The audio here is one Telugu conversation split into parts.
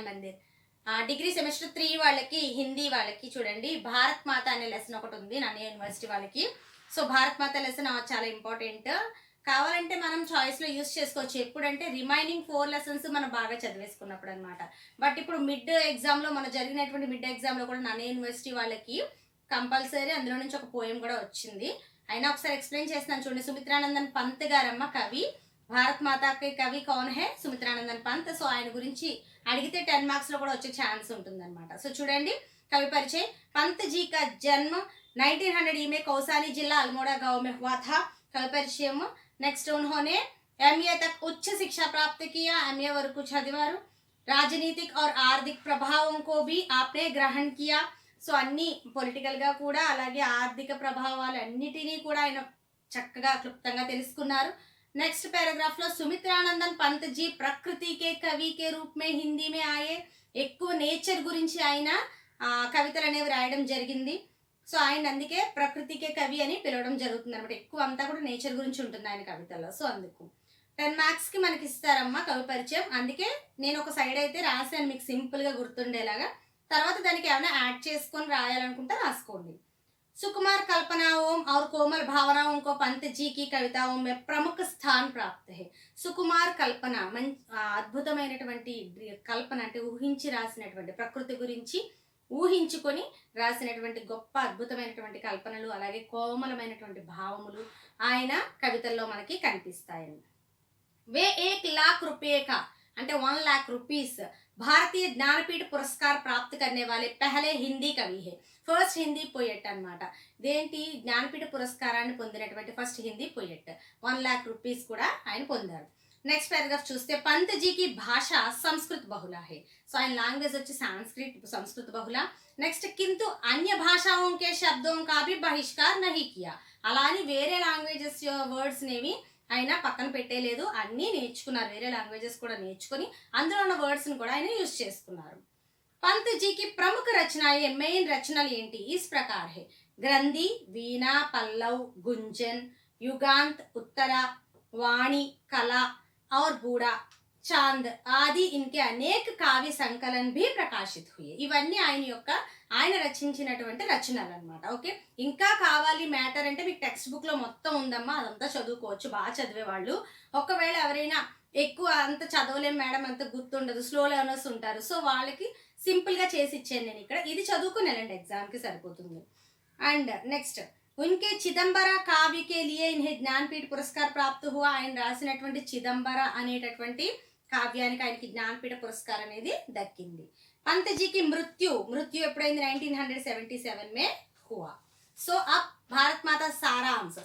మందిర్ డిగ్రీ సెమిస్టర్ 3 వాళ్ళకి హిందీ వాళ్ళకి చూడండి భారత్ మాత అనే లెసన్ ఒకటి ఉంది నన్ను యూనివర్సిటీ వాళ్ళకి. సో భారత్ మాత లెసన్ చాలా ఇంపార్టెంట్. కావాలంటే మనం చాయిస్లో యూస్ చేసుకోవచ్చు. ఎప్పుడంటే రిమైనింగ్ 4 లెసన్స్ మనం బాగా చదివేసుకున్నప్పుడు అనమాట. బట్ ఇప్పుడు మిడ్ ఎగ్జామ్లో మన జరిగినటువంటి మిడ్ ఎగ్జామ్లో కూడా నన్ను యూనివర్సిటీ వాళ్ళకి కంపల్సరీ అందులో నుంచి ఒక పోయం కూడా వచ్చింది. అయినా ఒకసారి ఎక్స్ప్లెయిన్ చేస్తున్నాను చూడండి. సుమిత్రానందన్ పంత్ గారమ్మ కవి. భారత్ మాతాకి కవి కౌన్ హే? సుమిత్రానందన్ పంత్. సో ఆయన గురించి అడిగితే 10 మార్క్స్ లో కూడా వచ్చే ఛాన్స్ ఉంటుందన్నమాట. సో చూడండి कवि परिचय। पंत जी का जन्म 1900 में कौसानी जिला अल्मोड़ा गांव में हुआ था। कवि परिचय। नेक्स्ट उन्होंने MA तक उच्च शिक्षा प्राप्त किया। MA वరకు చదివారు। राजनीतिक और आर्थिक प्रभावों को भी आपने ग्रहण किया। సో అన్ని పొలిటికల్ గా కూడా అలాగే ఆర్థిక ప్రభావాలు అన్నిటినీ కూడా ఆయన చక్కగా క్లుప్తంగా తెలుసుకున్నారు। नेक्स्ट पैराग्राफ लो सुमित्रानंदन पंत जी प्रकृति के कवि के रूप में हिंदी में आए। ఎక్కువ నేచర్ గురించి ఆయన కవితలు అనేవి రాయడం జరిగింది। సో ఆయన అందుకే ప్రకృతికే కవి అని పిలవడం జరుగుతుంది అన్నమాట। ఎక్కువ అంతా కూడా నేచర్ గురించి ఉంటుంది ఆయన కవితల్లో। సో అందుకు 10 మార్క్స్ కి మనకి ఇస్తారమ్మా కవి పరిచయం। అందుకే నేను ఒక సైడ్ అయితే రాశాను మీకు సింపుల్ గా గుర్తుండేలాగా। తర్వాత దానికి ఏమైనా యాడ్ చేసుకొని రాయాలనుకుంటే రాసుకోండి। सुकुमार कल्पनाओं और कोमल भावनाओं को पंत जी की कविताओं में प्रमुख स्थान प्राप्त है। సుకుమార్ కల్పన అద్భుతమైనటువంటి కల్పన అంటే ఊహించి రాసినటువంటి ప్రకృతి గురించి ఊహించుకొని రాసినటువంటి గొప్ప అద్భుతమైనటువంటి కల్పనలు అలాగే కోమలమైనటువంటి భావములు ఆయన కవితల్లో మనకి కనిపిస్తాయి। వే 1 लाख रुपए का అంటే 1 लाख रुपीस भारतीय ज्ञानपीठ पुरस्कार प्राप्त करने वाले पहले हिंदी कवि है। फर्स्ट हिंदी पोएट అన్నమాట। దేంటి జ్ఞానపీఠ పురస్కారాన్ని పొందినటువంటి first Hindi poet. 1 lakh rupees కూడా ఆయన పొందారు। నెక్స్ట్ పారాగ్రాఫ్ చూస్తే పంత్ जी की भाषा संस्कृत बहुला है। సో ఆయన లాంగ్వేజ్ వచ్చి సంస్కృత్ సంస్కృత బహుళ। నెక్స్ట్ किंतु अन्य भाषाओं के शब्दों का भी बहिष्कार नहीं किया। అలా అని వేరే లాంగ్వేజెస్ వర్డ్స్ నేవి ఆయన పక్కన పెట్టేలేదు, అన్నీ నేర్చుకున్నారు। వేరే లాంగ్వేజెస్ కూడా నేర్చుకొని అందులో ఉన్న వర్డ్స్ని కూడా ఆయన యూజ్ చేసుకున్నారు। पंत जी की प्रमुख रचनाएं मेन रचनल ఏంటి इस प्रकार है। ग्रंथि, वीणा, पल्लव, गुंजन, युगांत, उत्तरा, वाणी, कला और बूढ़ा, चांद आदि इनके अनेक काव्य संकलन भी प्रकाशित हुए। ఇవన్నీ ఆయన రచించినటువంటి రచనలు అన్నమాట। ఓకే, ఇంకా కావాలి మ్యాటర్ అంటే మీకు టెక్స్ట్ బుక్ లో మొత్తం ఉందమ్మా, అదంతా చదువుకోవచ్చు బాగా చదివే వాళ్ళు। ఒకవేళ ఎవరైనా ఎక్కువ అంత చదవలేం మేడం, అంత గుర్తుండదు, స్లో లెర్నర్స్ ఉంటారు, సో వాళ్ళకి సింపుల్ గా చేసి ఇచ్చాను నేను ఇక్కడ। ఇది చదువుకుని వెళ్ళండి, ఎగ్జామ్ కి సరిపోతుంది। అండ్ నెక్స్ట్ उनके చిదంబర కావ్య के लिए इन्हें ज्ञानपीठ पुरस्कार प्राप्त हुआ। ఆయన రాసినటువంటి చిదంబర అనేటటువంటి కావ్యానికి ఆయనకి జ్ఞానపీఠ పురస్కారం అనేది దక్కింది। पंत जी की मृत्यु ఎప్పుడైంది 1977 में हुआ। సో అప్ భారత్ మాత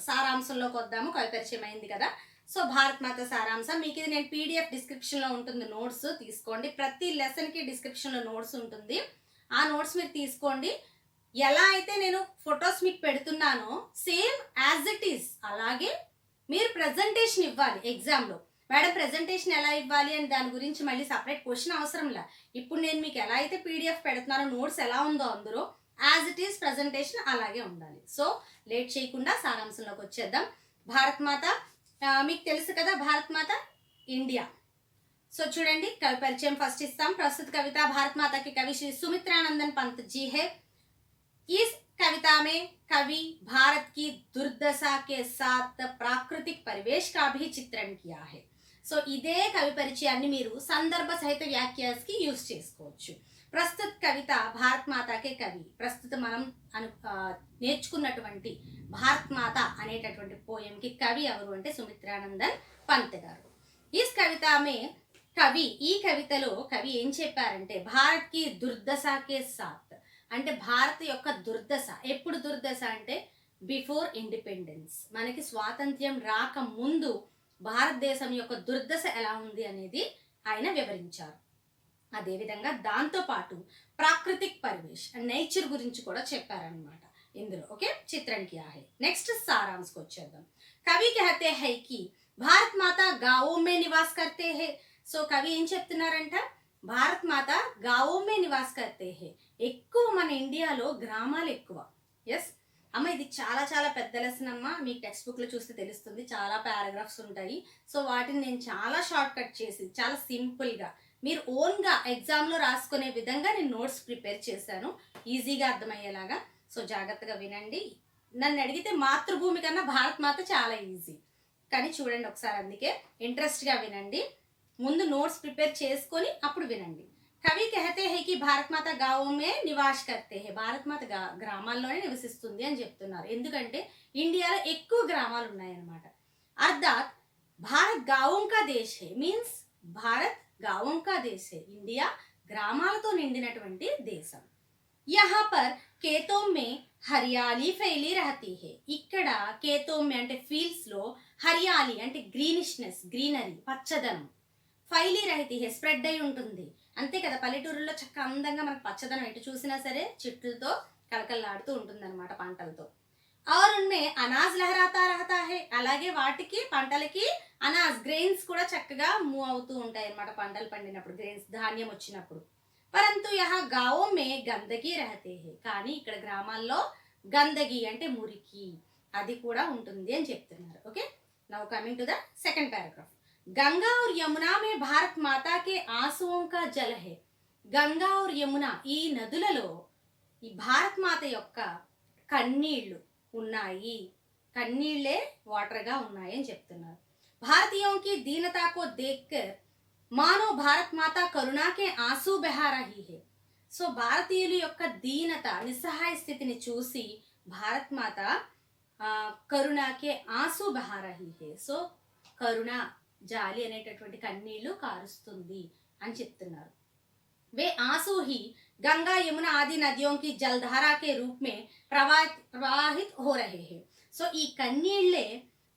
సారాంశంలోకి వద్దాము। కవి పరిచయం అయింది కదా। సో భారత్ మాత సారాంశం మీకు ఇది నేను PDF డిస్క్రిప్షన్లో ఉంటుంది, నోట్స్ తీసుకోండి। ప్రతి లెసన్కి డిస్క్రిప్షన్లో నోట్స్ ఉంటుంది, ఆ నోట్స్ మీరు తీసుకోండి। ఎలా అయితే నేను ఫొటోస్ మీకు పెడుతున్నానో సేమ్ యాజ్ ఇట్ ఈస్ అలాగే మీరు ప్రజెంటేషన్ ఇవ్వాలి ఎగ్జామ్లో। మేడం ప్రజెంటేషన్ ఎలా ఇవ్వాలి అని దాని గురించి మళ్ళీ సపరేట్ క్వశ్చన్ అవసరంలా। ఇప్పుడు నేను మీకు ఎలా అయితే PDF పెడుతున్నానో నోట్స్ ఎలా ఉందో అందరూ యాజ్ ఇట్ ఈస్ ప్రజెంటేషన్ అలాగే ఉండాలి। సో లేట్ చేయకుండా సారాంశంలోకి వచ్చేద్దాం। భారత్ మాత మీకు తెలుసు కదా, భారత్ మాత ఇండియా। సో చూడండి కవి పరిచయం ఫస్ట్ ఇస్తాం। ప్రస్తుత కవిత భారత్ మాత की कवि श्री सुमित्रानंदन पंत जी है। इस कविता में कवि भारत की दुर्दशा के साथ प्राकृतिक परिवेश का भी चित्रण किया है। సో ఇదే కవి పరిచయాన్ని మీరు సందర్భ సహిత వ్యాఖ్యాస్కి యూజ్ చేసుకోవచ్చు। ప్రస్తుత కవిత భారత్ మాతాకే కవి, ప్రస్తుతం మనం నేర్చుకున్నటువంటి భారత్ మాత అనేటటువంటి పోయంకి కవి ఎవరు అంటే సుమిత్రానందన్ పంత్ గారు। ఈ కవితమే కవి ఈ కవితలో కవి ఏం చెప్పారంటే భారత్ కి దుర్దశకే సాత్ అంటే భారత్ యొక్క దుర్దశ, ఎప్పుడు దుర్దశ అంటే బిఫోర్ ఇండిపెండెన్స్, మనకి స్వాతంత్ర్యం రాక ముందు భారతదేశం యొక్క దుర్దశ ఎలా ఉంది అనేది ఆయన వివరించారు। అదేవిధంగా దాంతోపాటు ప్రాకృతిక్ పరివేష్ నేచర్ గురించి కూడా చెప్పారనమాట ఇందులో। ఓకే, చిత్రణ కియా హై। నెక్స్ట్ సారాంశకు వచ్చేద్దాం। కవి कहते हैं कि భారత్ మాత गांवों में निवास करते हैं। సో కవి ఏం చెప్తున్నారంట, భారత్ మాత गांवों में निवास करते हैं। ఎక్కువ మన ఇండియాలో గ్రామాలు ఎక్కువ। ఎస్ అమ్మ, ఇది చాలా చాలా పెద్ద లెసన్ అమ్మ, మీకు టెక్స్ట్ బుక్లో చూస్తే తెలుస్తుంది, చాలా పారాగ్రాఫ్స్ ఉంటాయి। సో వాటిని నేను చాలా షార్ట్ కట్ చేసి చాలా సింపుల్గా మీరు ఓన్గా ఎగ్జామ్లో రాసుకునే విధంగా నేను నోట్స్ ప్రిపేర్ చేశాను, ఈజీగా అర్థమయ్యేలాగా. సో జాగ్రత్తగా వినండి. నన్ను అడిగితే మాతృభూమి కన్నా భారత్ మాత చాలా ఈజీ, కానీ చూడండి ఒకసారి, అందుకే ఇంట్రెస్ట్గా వినండి. ముందు నోట్స్ ప్రిపేర్ చేసుకొని అప్పుడు వినండి. కవి కహతే హై కి భారత్ మాత గావోమే నివాస్ కర్తే హై, భారత్ మాత గ్రామాల్లోనే నివసిస్తుంది అని చెప్తున్నారు. ఎందుకంటే ఇండియాలో ఎక్కువ గ్రామాలు ఉన్నాయన్నమాట. అర్థాత్ భారత్ గావోం కా దేశ్ హై, మీన్స్ భారత్ గావోం కా దేశ్ హై, ఇండియా గ్రామాలతో నిండినటువంటి దేశం. यहाँ पर खेतों में హరియాలి ఫైలి రహతీ హే, ఇక్కడ కేతోం అంటే ఫీల్డ్స్ లో, హరియాలి అంటే గ్రీనిష్నెస్, గ్రీనరీ, పచ్చదనం, ఫైలి రహతీ హే స్ప్రెడ్ అయి ఉంటుంది. అంతే కదా, పల్లెటూరులో చక్కగా అందంగా మనకు పచ్చదనం ఎటు చూసినా సరే చెట్లతో కలకల్లాడుతూ ఉంటుంది అనమాట, పంటలతో. और उनमें అనాజ్ లహరాతా రహతా హే, అలాగే వాటికి పంటలకి అనాజ్ గ్రెయిన్స్ కూడా చక్కగా మూవ్ అవుతూ ఉంటాయి అనమాట, పంటలు పండినప్పుడు, గ్రెయిన్స్ ధాన్యం వచ్చినప్పుడు. పరంతు యహా గావో మే గందగి రహతే హే, కానీ ఇక్కడ గ్రామాల్లో గందగి అంటే మురికి అది కూడా ఉంటుంది అని చెప్తున్నారు. Okay, now coming to the second paragraph. Ganga और यमुना में भारत माता के आंसुओं का जल है, గంగా और యమున ఈ నదులలో ఈ భారత్ మాత యొక్క కన్నీళ్లు ఉన్నాయి, కన్నీళ్లే వాటర్గా ఉన్నాయి అని చెప్తున్నారు. భారతీయోంకి దీనతాకో దేక్కర్ మానో భారత్ మాత కరుణాకే ఆంసూ బెహా రహీ హే, సో భారతీయుల యొక్క దీనత, నిస్సహాయ స్థితిని చూసి భారత్ మాత కరుణాకే ఆంసూ బెహా రహీ హే, సో కరుణ, జాలి అనేటటువంటి కన్నీళ్లు కారుస్తుంది అని చెప్తున్నారు. वे आंसू ही गंगा यमुना आदि नदियों की जलधारा के रूप में प्रवाहित हो रहे हैं. సో ఈ కన్నీళ్లే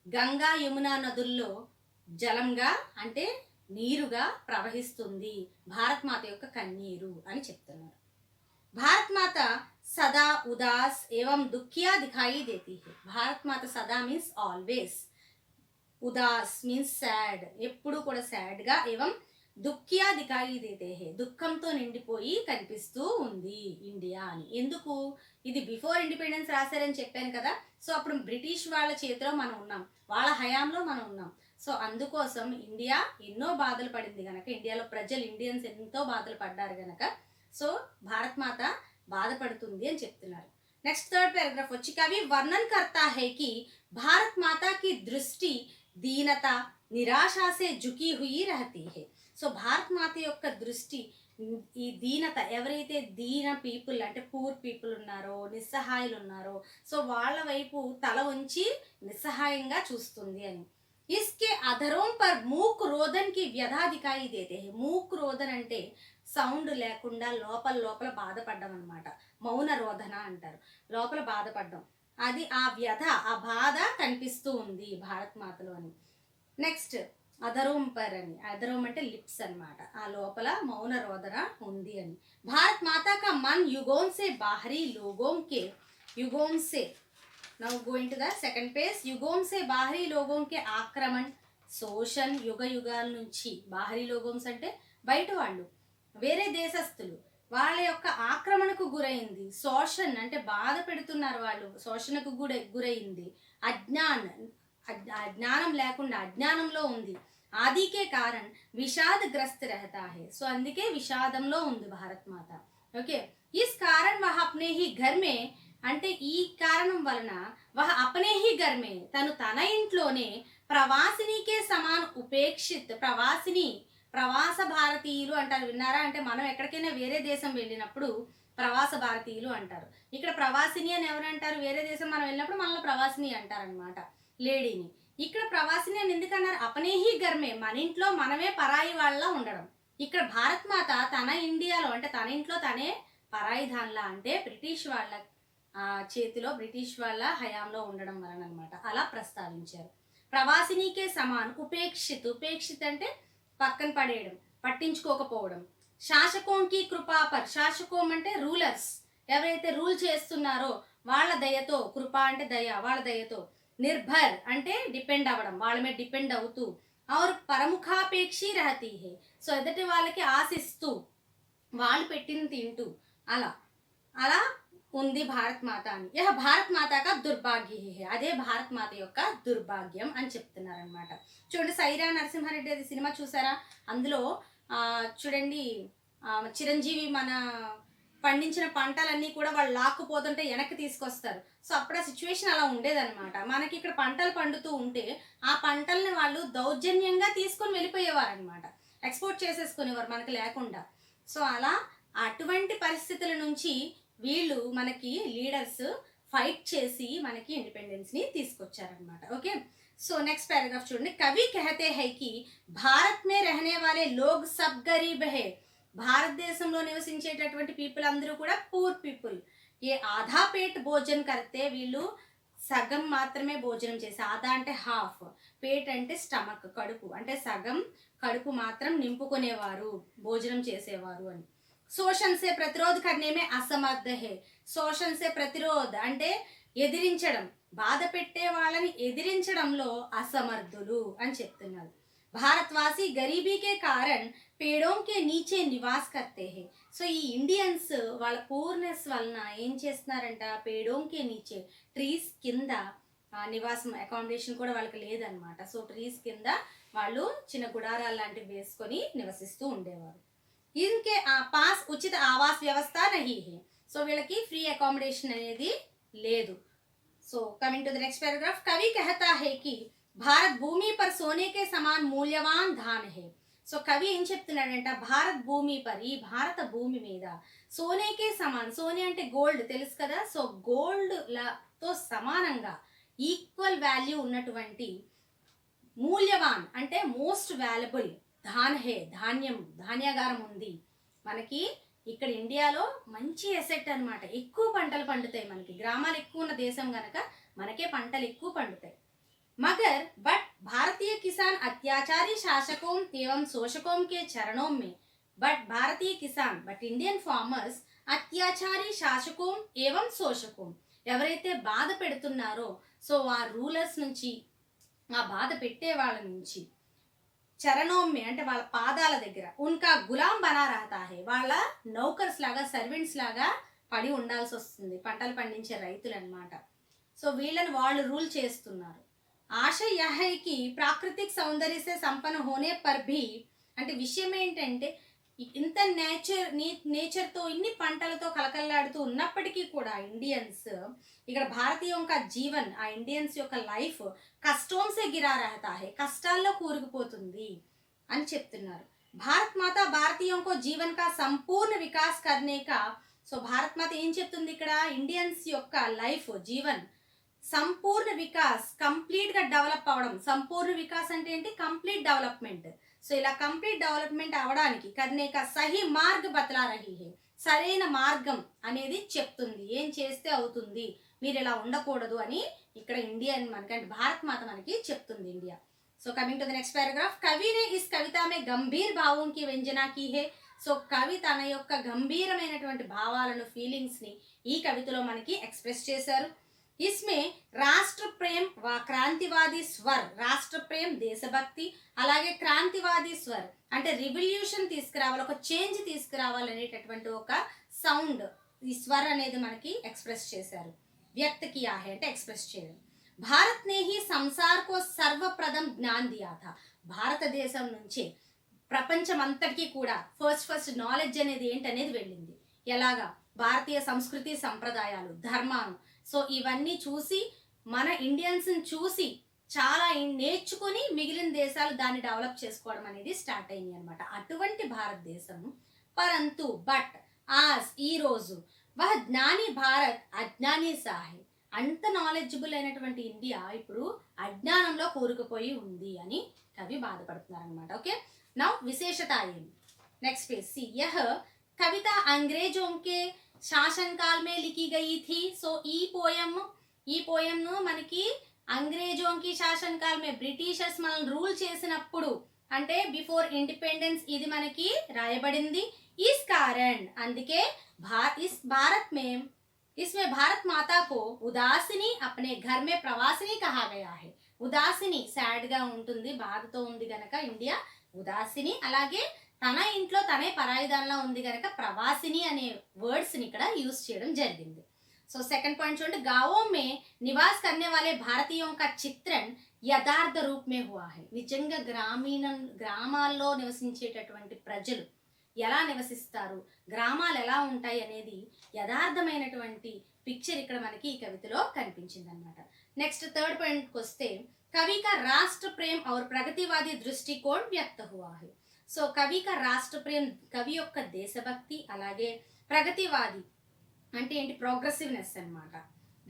గంగా యమున నదుల్లో జలంగా అంటే నీరుగా ప్రవహిస్తుంది, భారత్ మాత యొక్క కన్నీరు అని చెప్తున్నారు. భారత్ మాత సదా ఉదాస్ ఏవం దుఃఖియా దిఖాయి దేతి హై, భారత్ మాత సదా మీన్స్ ఆల్వేస్, ఉదాస్ మీన్స్ సాడ్, ఎప్పుడు కూడా సాడ్ గా, ఏవం దుఃఖియా దిఖాయి దేతే హే దుఃఖంతో నిండిపోయి కనిపిస్తూ ఉంది ఇండియా అని. ఎందుకు, ఇది బిఫోర్ ఇండిపెండెన్స్ రాశారని చెప్పాను కదా, సో అప్పుడు బ్రిటిష్ వాళ్ళ చేతిలో మనం ఉన్నాం, వాళ్ళ హయాంలో మనం ఉన్నాం. సో అందుకోసం ఇండియా ఎన్నో బాధలు పడింది గనక, ఇండియాలో ప్రజలు, ఇండియన్స్ ఎంతో బాధలు పడ్డారు గనక, సో భారత్ మాత బాధపడుతుంది అని చెప్తున్నారు. నెక్స్ట్ థర్డ్ పారాగ్రాఫ్ వచ్చి, కవి వర్ణన్ కర్తా హై కి భారత్ మాతా కి దృష్టి దీనత నిరాశాసే జుకి హుయి రహతీ హై, సో భారత్ మాత యొక్క దృష్టి, ఈ దీనత, ఎవరైతే దీన పీపుల్ అంటే పూర్ పీపుల్ ఉన్నారో, నిస్సహాయులు ఉన్నారో, సో వాళ్ళ వైపు తల ఉంచి నిస్సహాయంగా చూస్తుంది అని. ఇస్కే అధరోం పర్ మూక్ రోదన్ కి వ్యధా దిఖాయి దేతే హై, మూక్ రోదన్ అంటే సౌండ్ లేకుండా లోపల లోపల బాధపడ్డం అనమాట, మౌన రోదన అంటారు, లోపల బాధపడ్డం, అది ఆ వ్యధ, ఆ బాధ కనిపిస్తూ ఉంది భారత్ మాతలో అని. నెక్స్ట్ అధరోం పర్ అని, అధరోం అంటే లిప్స్ అనమాట, ఆ లోపల మౌన రోదన ఉంది అని. భారత్ మాతా కా మన్ యుగోం సే బాహరీ లోగోం కే, యుగోం సే, now going to the second page, యుగోం సే బాహరీ లోగోం కే ఆక్రమణ్ శోషణ్, యుగ యుగాల నుంచి, బాహరీ లోగోమ్స్ అంటే బయట వాళ్ళు, వేరే దేశస్తులు, వాళ్ళ యొక్క ఆక్రమణకు గురైంది. శోషణ్ అంటే బాధ పెడుతున్నారు వాళ్ళు, శోషణకు గురైంది. అజ్ఞానం లేకుండా అజ్ఞానంలో ఉంది. ఆదికే కారణ్ విషాదగ్రస్త రహతా హై, సో అందుకే విషాదంలో ఉంది భారత్ మాత. ఓకే, ఇస్ కారణ్ వహ అప్నే హీ ఘర్ మే, అంటే ఈ కారణం వలన, వహ అప్నే హీ ఘర్ మే తను తన ఇంట్లోనే, ప్రవాసినికే సమాన్ ఉపేక్షిత్, ప్రవాసిని, ప్రవాస భారతీయులు అంటారు, విన్నారా, అంటే మనం ఎక్కడికైనా వేరే దేశం వెళ్ళినప్పుడు ప్రవాస భారతీయులు అంటారు. ఇక్కడ ప్రవాసిని అని ఎవరు అంటారు, వేరే దేశం మనం వెళ్ళినప్పుడు మనల్ని ప్రవాసిని అంటారనమాట, లేడీని. ఇక్కడ ప్రవాసిని అని ఎందుకన్నారు, అపనేహి గర్మే, మన ఇంట్లో మనమే పరాయి వాళ్ళ ఉండడం. ఇక్కడ భారత్ మాత తన ఇండియాలో అంటే తన ఇంట్లో తనే పరాయి దానిలా, అంటే బ్రిటిష్ వాళ్ళ చేతిలో, బ్రిటిష్ వాళ్ళ హయాంలో ఉండడం వలన అనమాట, అలా ప్రస్తావించారు. ప్రవాసినికే సమాన్ ఉపేక్షిత్, ఉపేక్షిత్ అంటే పక్కన పడేయడం, పట్టించుకోకపోవడం. శాసకోంకి కృపాపర్, శాసకోం అంటే రూలర్స్, ఎవరైతే రూల్ చేస్తున్నారో వాళ్ళ దయతో, కృప అంటే దయ, వాళ్ళ దయతో. నిర్భర్ అంటే డిపెండ్ అవ్వడం, వాళ్ళ మీద డిపెండ్ అవుతూ. और పరముఖాపేక్షి రహతీ హే, సో ఎదుటి వాళ్ళకి ఆశిస్తూ, వాళ్ళు పెట్టింది తింటూ, అలా అలా ఉంది భారత్ మాత అని. యహ భారత్ మాతాక దుర్భాగ్య హే, అదే భారత్ మాత యొక్క దుర్భాగ్యం అని చెప్తున్నారనమాట. చూడండి, సైరా నరసింహారెడ్డి అది సినిమా చూసారా, అందులో చూడండి, చిరంజీవి మన పండించిన పంటలన్నీ కూడా వాళ్ళు లాక్కుపోతుంటే వెనక్కి తీసుకొస్తారు. సో అప్పుడు ఆ సిచ్యువేషన్ అలా ఉండేదన్నమాట. మనకి ఇక్కడ పంటలు పండుతూ ఉంటే ఆ పంటల్ని వాళ్ళు దౌర్జన్యంగా తీసుకొని వెళ్ళిపోయేవారనమాట. ఎక్స్పోర్ట్ చేసేసుకునేవారు మనకి లేకుండా. సో అలా అటువంటి పరిస్థితుల నుంచి వీళ్ళు మనకి లీడర్స్ ఫైట్ చేసి మనకి ఇండిపెండెన్స్ని తీసుకొచ్చారనమాట. ఓకే, సో నెక్స్ట్ पैराग्राफ చూడండి. కవి कहते हैं कि भारत में रहने वाले लोग सब गरीब है. భారతదేశంలో నివసించేటటువంటి పీపుల్ అందరూ కూడా పూర్ పీపుల్. ఏ ఆధా పేట్ భోజనం కడితే వీళ్ళు సగం మాత్రమే భోజనం చేసి, ఆధా అంటే హాఫ్, పేట్ అంటే స్టమక్ కడుపు, అంటే సగం కడుపు మాత్రం నింపుకునేవారు, భోజనం చేసేవారు అని. శోషణ సే ప్రతిరోధ కర్నేమే అసమర్థ హే. శోషణ సే ప్రతిరోధ అంటే ఎదిరించడం, బాధ పెట్టే వాళ్ళని ఎదిరించడంలో అసమర్థులు అని చెప్తున్నారు. భారత్వాసి గరీబీకే కారణ్ పేడోంకే నీచే నివాస్ కర్తే హే. సో ఈ ఇండియన్స్ వాళ్ళ పూర్నెస్ వలన ఏం చేస్తున్నారంట, పేడోంకే నీచే ట్రీస్ కింద నివాసం, అకామిడేషన్ కూడా వాళ్ళకి లేదనమాట. సో ట్రీస్ కింద వాళ్ళు చిన్న గుడారాలు లాంటివి వేసుకొని నివసిస్తూ ఉండేవారు. ఇన్కే పాస్ ఉచిత ఆవాస్ వ్యవస్థ నహీ హే. సో వీళ్ళకి ఫ్రీ అకామిడేషన్ అనేది లేదు. So coming to the next paragraph. कवि कहता है कि भारत भूमि पर सोने के समान मूल्यवान धान है. సో కవి ఏం చెప్తున్నాడంట, భారత్ భూమి పర్, ఈ భారత భూమి మీద, సోనేకే సమాన్, సోనే అంటే గోల్డ్ తెలుసు కదా. సో గోల్డ్ తో సమానంగా ఈక్వల్ వాల్యూ ఉన్నటువంటి మూల్యవాన్ అంటే మోస్ట్ వాల్యుబుల్ ధాన్ హే, ధాన్యం, ధాన్యాగారం ఉంది మనకి ఇక్కడ ఇండియాలో. మంచి ఎసెట్ అనమాట. ఎక్కువ పంటలు పండుతాయి మనకి, గ్రామాలు ఎక్కువ ఉన్న దేశం గనక మనకే పంటలు ఎక్కువ పండుతాయి. मगर बट भारतीय किसान अत्याचारी शासकों एवं शोषकों के चरणों में, बट भारतीय किसान बट इंडियन फार्मर्स అత్యాచారి శాసకం ఏవం శోషకం, ఎవరైతే బాధ పెడుతున్నారో సో ఆ రూలర్స్ నుంచి, ఆ బాధ పెట్టే వాళ్ళ నుంచి, చరణోమ్మే అంటే వాళ్ళ పాదాల దగ్గర, ఉన్కా గులాం బనా రహతా హే, వాళ్ళ నౌకర్స్ లాగా, సర్వెంట్స్ లాగా పడి ఉండాల్సి వస్తుంది, పంటలు పండించే రైతులు అన్నమాట. సో వీళ్ళని వాళ్ళు రూల్ చేస్తున్నారు. आशा यह है कि प्राकृतिक सौंदर्य से संपन्न होने पर भी, అంటే విషయం ఏంటంటే ఇంత నేచర్తో ఇన్ని పంటలతో కలకల్లాడుతూ ఉన్నప్పటికీ కూడా ఇండియన్స్, ఇక్కడ భారతీయ యొక్క జీవన్, ఆ ఇండియన్స్ యొక్క లైఫ్ కష్టం సే గిరా రహతా హే, కష్టాల్లో కూరుకుపోతుంది అని చెప్తున్నారు. భారత్ మాత భారతీయ జీవన్ కా సంపూర్ణ వికాస్ కర్నే కా. సో భారత్ మాత ఏం చెప్తుంది ఇక్కడ, ఇండియన్స్ యొక్క లైఫ్ జీవన్ సంపూర్ణ వికాస్, కంప్లీట్ గా డెవలప్ అవడం. సంపూర్ణ వికాస్ అంటే ఏంటి, కంప్లీట్ డెవలప్మెంట్. సో ఇలా కంప్లీట్ డెవలప్మెంట్ అవడానికి కర్నేక సహీ మార్గ్ బతలా రహీ హే, సరైన మార్గం అనేది చెప్తుంది, ఏం చేస్తే అవుతుంది, మీరు ఇలా ఉండకూడదు అని ఇక్కడ ఇండియా మనకంటే భారత్ మాత మనకి చెప్తుంది, India. So coming to the next paragraph. కవి నే ఇస్ కవిత మే గంభీర్ భావం కి వ్యంజనా కీ హే. సో కవి తన యొక్క గంభీరమైనటువంటి భావాలను, ఫీలింగ్స్ ని ఈ కవితలో మనకి ఎక్స్ప్రెస్ చేశారు. इसमें రాష్ట్ర ప్రేమ్ క్రాంతివాది స్వర్, రాష్ట్ర ప్రేమ్ దేశభక్తి, అలాగే క్రాంతివాది స్వర్ అంటే రివల్యూషన్ తీసుకురావాలి, ఒక చేంజ్ తీసుకురావాలి అనేటటువంటి ఒక సౌండ్, ఈ స్వర్ అనేది మనకి ఎక్స్ప్రెస్ చేశారు. వ్యక్త కియా హై అంటే ఎక్స్ప్రెస్ చేయడం. భారత్ నే హీ సంసార్ కో సర్వప్రథం జ్ఞాన్ దియా థా. భారతదేశం నుంచే ప్రపంచం అంతటికీ కూడా ఫస్ట్ నాలెడ్జ్ అనేది ఏంటనేది వెళ్ళింది. ఎలాగా, భారతీయ సంస్కృతి సంప్రదాయాలు, ధర్మాలు. సో ఇవన్నీ చూసి మన ఇండియన్స్ని చూసి చాలా నేర్చుకుని మిగిలిన దేశాలు దాన్ని డెవలప్ చేసుకోవడం అనేది స్టార్ట్ అయింది అనమాట. అటువంటి భారతదేశం పరంతు బట్ ఆజ్ ఈ రోజు వహ జ్ఞాని భారత్ అజ్ఞాని సాహి, అంత నాలెడ్జబుల్ అయినటువంటి ఇండియా ఇప్పుడు అజ్ఞానంలో కూరుకుపోయి ఉంది అని కవి బాధపడుతున్నారు అనమాట. ఓకే, నౌ విశేషత ఏంటి, నెక్స్ట్ పేజ్ సి. యహ కవిత अंग्रेजों के शासनकाल में लिखी गई थी. సో ఈ పోయం మనకి अंग्रेजों की शासनकाल में బ్రిటిషర్స్ మనల్ని రూల్ చేసినప్పుడు అంటే బిఫోర్ ఇండిపెండెన్స్ ఇది మనకి రాయబడింది. इस कारण అందుకే इसमें भारत माता को उदासिनी अपने घर में प्रवासिनी कहा गया है. ఉదాసిని సాడ్ గా ఉంటుంది, బాధతో ఉంది గనక ఇండియా ఉదాసిని, అలాగే తన ఇంట్లో తనే పరాయిదానిలా ఉంది కనుక ప్రవాసిని అనే వర్డ్స్ని ఇక్కడ యూజ్ చేయడం జరిగింది. సో సెకంड पॉइंट చూడండి, गांवों में निवास करने वाले भारतीयों का चित्रण యథార్థ రూప్ మే హువా హై. నిజంగా గ్రామాల్లో నివసించేటటువంటి ప్రజలు ఎలా నివసిస్తారు, గ్రామాలు ఎలా ఉంటాయి అనేది యథార్థమైనటువంటి పిక్చర్ ఇక్కడ మనకి ఈ కవితలో కనిపించింది అనమాట. నెక్స్ట్ థర్డ్ పాయింట్కి వస్తే, కవి కా రాష్ట్ర ప్రేమ్ और ప్రగతివాది దృష్టికోణ వ్యక్త హువా హై. సో కవి కా రాష్ట్ర ప్రేమ్, కవి యొక్క దేశభక్తి, అలాగే ప్రగతివాది అంటే ఏంటి, ప్రోగ్రెసివ్నెస్ అన్నమాట,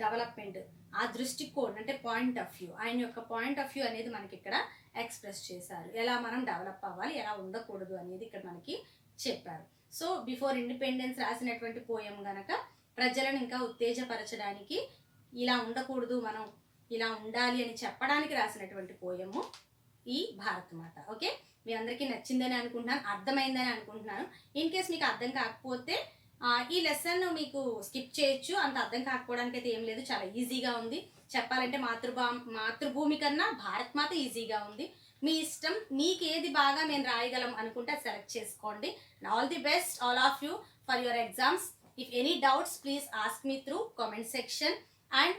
డెవలప్మెంట్, ఆ దృష్టికోణం అంటే పాయింట్ ఆఫ్ వ్యూ, ఆయన యొక్క పాయింట్ ఆఫ్ వ్యూ అనేది మనకి ఇక్కడ ఎక్స్ప్రెస్ చేశారు. ఎలా మనం డెవలప్ అవ్వాలి, ఎలా ఉండకూడదు అనేది ఇక్కడ మనకి చెప్పారు. సో బిఫోర్ ఇండిపెండెన్స్ రాసినటువంటి పోయం గనక ప్రజలను ఇంకా ఉత్తేజపరచడానికి, ఇలా ఉండకూడదు మనం ఇలా ఉండాలి అని చెప్పడానికి రాసినటువంటి పోయము ఈ భారతమాత. ఓకే, మీ అందరికీ నచ్చిందని అనుకుంటున్నాను, అర్థమైందని అనుకుంటున్నాను. ఇన్ కేస్ మీకు అర్థం కాకపోతే ఈ లెసన్ మీకు స్కిప్ చేయొచ్చు, అంత అర్థం కాకపోవడానికి అయితే ఏం లేదు, చాలా ఈజీగా ఉంది. చెప్పాలంటే మాతృభూమి కన్నా భారత్ మాత ఈజీగా ఉంది. మీ ఇష్టం, మీకు ఏది బాగా నేను రాయగలం అనుకుంటే సెలెక్ట్ చేసుకోండి. All the best all of you for your exams. If any doubts please ask me through comment section and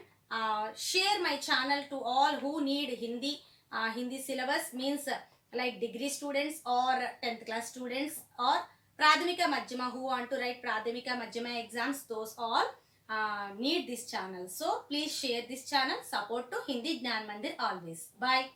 share my channel to all who need Hindi syllabus, means like degree students or 10th class students or Pradhamika Madhyama who want to write Pradhamika Madhyama exams. Those all need this channel. So please share this channel. Support to Hindi Gnan Mandir always. Bye.